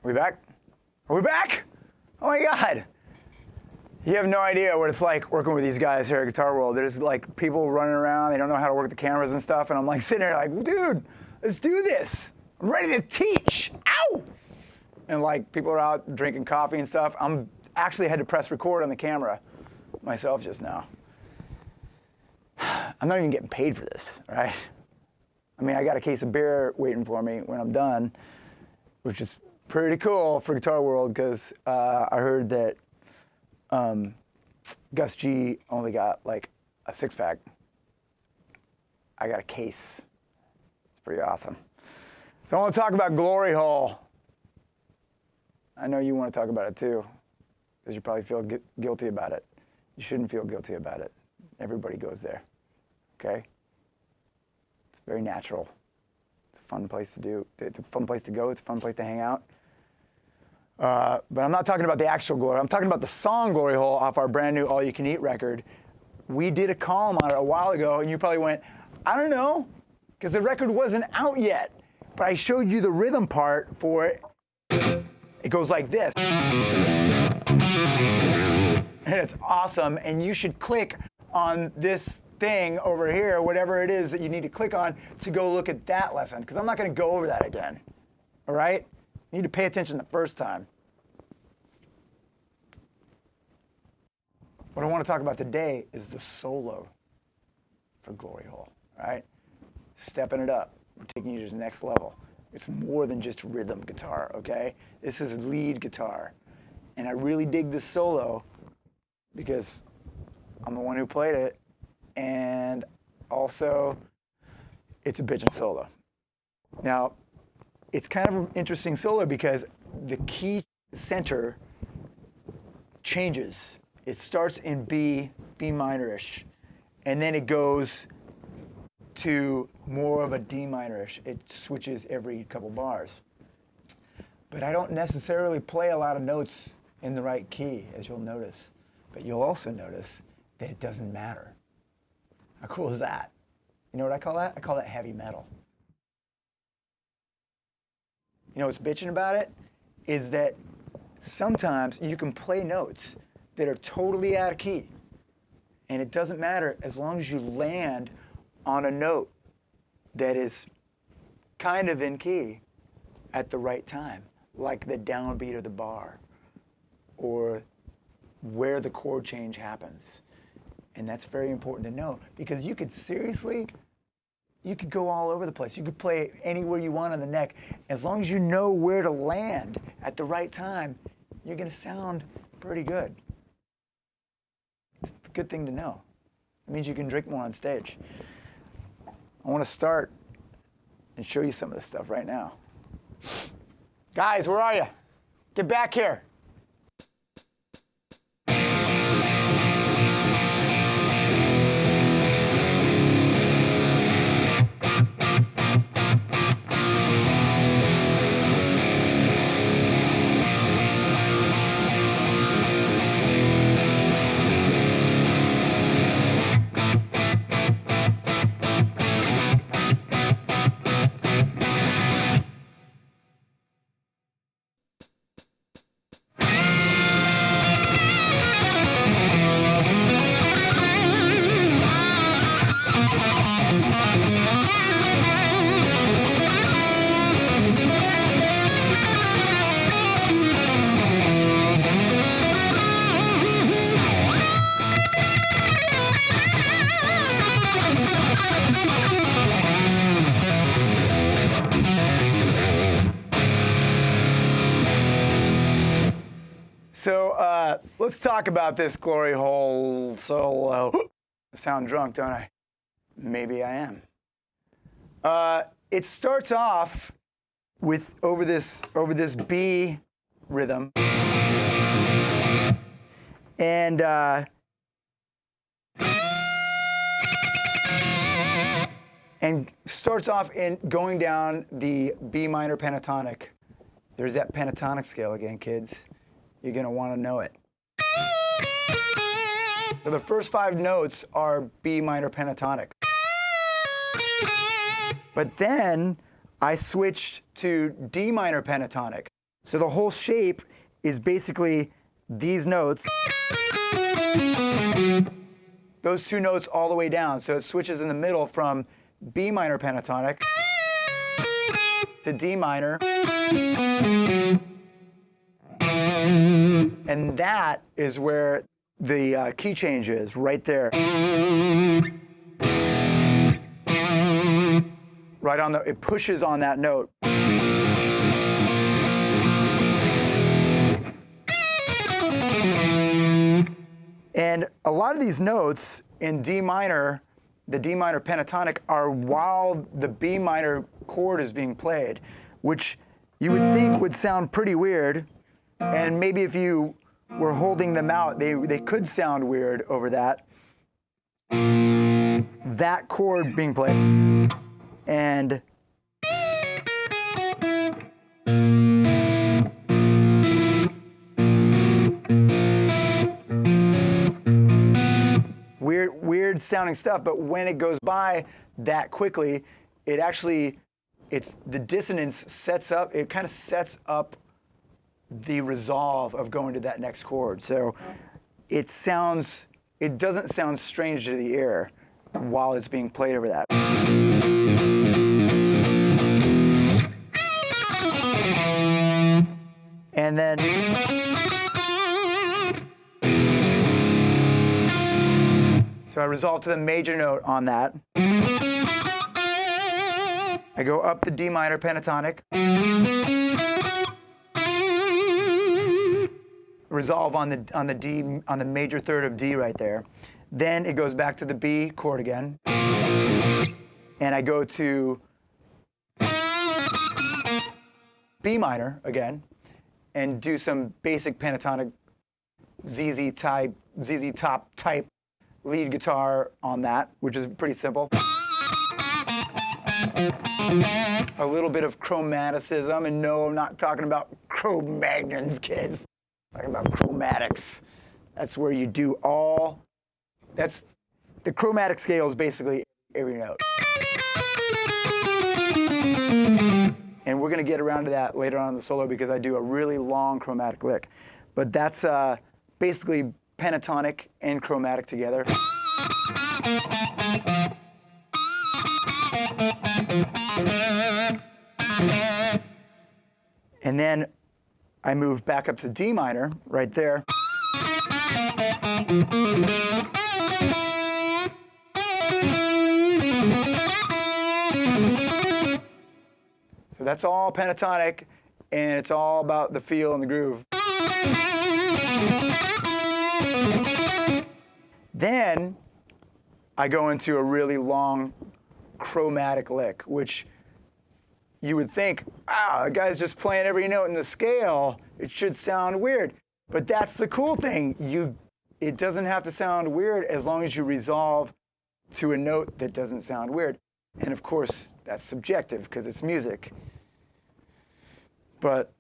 Are we back? Are we back? Oh my God. You have no idea what it's like working with these guys here at Guitar World. There's like people running around, they don't know how to work the cameras and stuff, and I'm like sitting there like, dude, let's do this. I'm ready to teach. Ow! And like people are out drinking coffee and stuff. I'm actually had to press record on the camera myself just now. I'm not even getting paid for this, right? I mean, I got a case of beer waiting for me when I'm done, which is pretty cool for Guitar World because I heard that Gus G only got like a 6-pack. I got a case. It's pretty awesome. So I want to talk about Glory Hole. I know you want to talk about it too, because you probably feel guilty about it. You shouldn't feel guilty about it. Everybody goes there, okay? It's very natural. It's a fun place to do. It's a fun place to go. It's a fun place to hang out. But I'm not talking about the actual Glory. I'm talking about the song Glory Hole off our brand new All You Can Eat record. We did a column on it a while ago, and you probably went, I don't know, because the record wasn't out yet. But I showed you the rhythm part for it. It goes like this. And it's awesome, and you should click on this thing over here, whatever it is that you need to click on to go look at that lesson, because I'm not going to go over that again, all right? You need to pay attention the first time. What I want to talk about today is the solo for Glory Hole, all right? Stepping it up. We're taking you to the next level. It's more than just rhythm guitar, okay? This is lead guitar. And I really dig this solo because I'm the one who played it, and also it's a bitchin' solo. Now, it's kind of an interesting solo because the key center changes. It starts in B minor-ish, and then it goes to more of a D minor-ish. It switches every couple bars. But I don't necessarily play a lot of notes in the right key, as you'll notice. But you'll also notice that it doesn't matter. How cool is that? You know what I call that? I call that heavy metal. You know what's bitching about it? Is that sometimes you can play notes that are totally out of key. And it doesn't matter as long as you land on a note that is kind of in key at the right time, like the downbeat of the bar or where the chord change happens. And that's very important to know because you could go all over the place. You could play anywhere you want on the neck. As long as you know where to land at the right time, you're going to sound pretty good. It's a good thing to know. It means you can drink more on stage. I want to start and show you some of this stuff right now. Guys, where are you? Get back here. So let's talk about this Glory Hole solo. I sound drunk, don't I? Maybe I am. It starts off with over this B rhythm, and starts off in going down the B minor pentatonic. There's that pentatonic scale again, kids. You're going to want to know it. So the first 5 notes are B minor pentatonic. But then I switched to D minor pentatonic. So the whole shape is basically these notes, those two notes all the way down. So it switches in the middle from B minor pentatonic to D minor. And that is where the key change is, right there. Right on it pushes on that note. And a lot of these notes in D minor, the D minor pentatonic, are while the B minor chord is being played, which you would think would sound pretty weird. And maybe if you were holding them out, they could sound weird over that. That chord being played. And weird sounding stuff, but when it goes by that quickly, the dissonance sets up, it kind of sets up the resolve of going to that next chord. So it doesn't sound strange to the ear while it's being played over that. And then so I resolve to the major note on that. I go up the D minor pentatonic. Resolve on the major third of D right there. Then it goes back to the B chord again. And I go to B minor again and do some basic pentatonic ZZ top type lead guitar on that, which is pretty simple. A little bit of chromaticism, and no, I'm not talking about Cro-Magnons, kids. I'm talking about chromatics. That's where you do the chromatic scale is basically every note. And we're going to get around to that later on in the solo because I do a really long chromatic lick. But that's basically pentatonic and chromatic together. And then I move back up to D minor right there. So that's all pentatonic, and it's all about the feel and the groove. Then I go into a really long chromatic lick, which you would think, wow, the guy's just playing every note in the scale. It should sound weird. But that's the cool thing. It doesn't have to sound weird as long as you resolve to a note that doesn't sound weird. And of course, that's subjective because it's music. But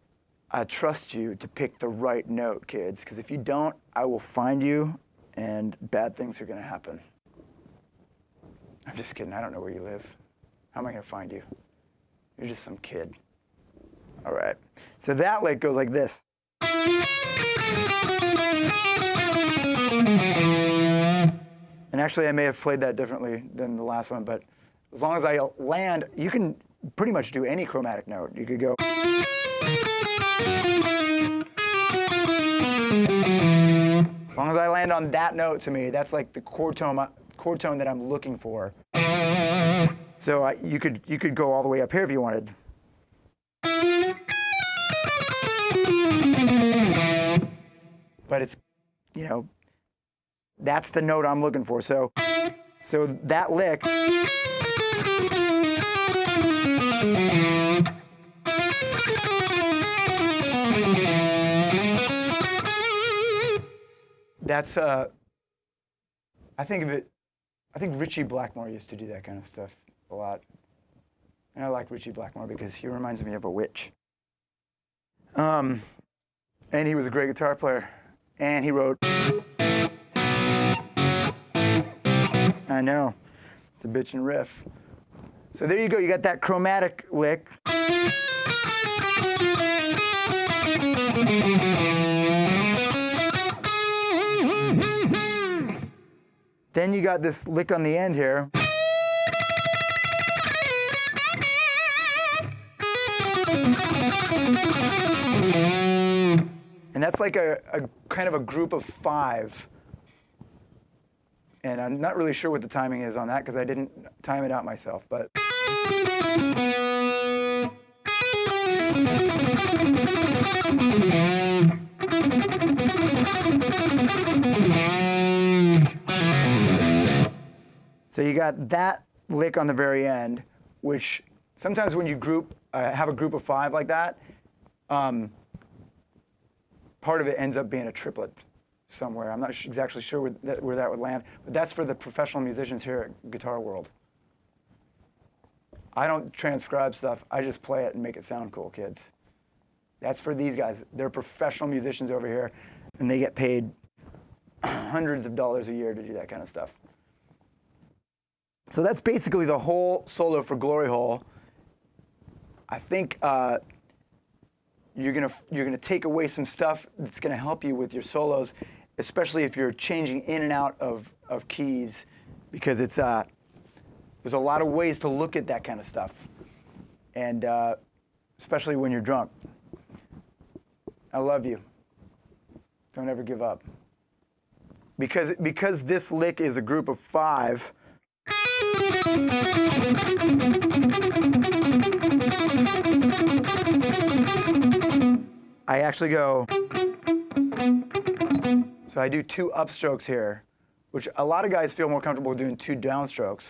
I trust you to pick the right note, kids, because if you don't, I will find you and bad things are going to happen. I'm just kidding. I don't know where you live. How am I going to find you? You're just some kid. All right. So that lick goes like this. And actually, I may have played that differently than the last one, but as long as I land, you can pretty much do any chromatic note. You could go. As long as I land on that note, to me, that's like the chord tone that I'm looking for. So you could go all the way up here if you wanted. But it's, that's the note I'm looking for. So that lick. That's I think Ritchie Blackmore used to do that kind of stuff a lot. And I like Ritchie Blackmore because he reminds me of a witch. And he was a great guitar player. And he wrote, I know, it's a bitchin' riff. So there you go, you got that chromatic lick. Then you got this lick on the end here. And that's like a kind of a group of 5. And I'm not really sure what the timing is on that because I didn't time it out myself, but. So you got that lick on the very end, which sometimes when you group, have a group of 5 like that, part of it ends up being a triplet somewhere. I'm not exactly sure where that would land, but that's for the professional musicians here at Guitar World. I don't transcribe stuff. I just play it and make it sound cool, kids. That's for these guys. They're professional musicians over here, and they get paid hundreds of dollars a year to do that kind of stuff. So that's basically the whole solo for Glory Hole. I think you're gonna take away some stuff that's gonna help you with your solos, especially if you're changing in and out of keys, because it's there's a lot of ways to look at that kind of stuff, and especially when you're drunk. I love you. Don't ever give up. Because this lick is a group of 5. I actually go, so I do 2 upstrokes here, which a lot of guys feel more comfortable doing 2 downstrokes.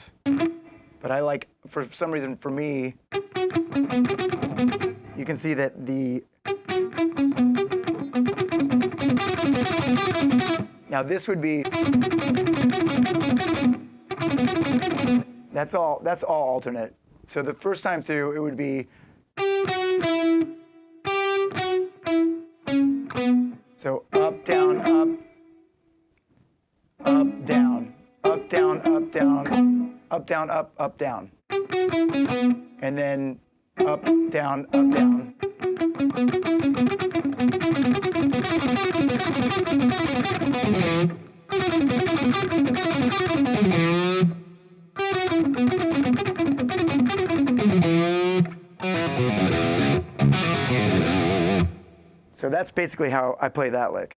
But I like, for some reason, for me, you can see that now this would be, that's all alternate. So the first time through, it would be, so up, down, up, down, up, down, up, down, up, down, up, down. And then up, down, up, down. So that's basically how I play that lick.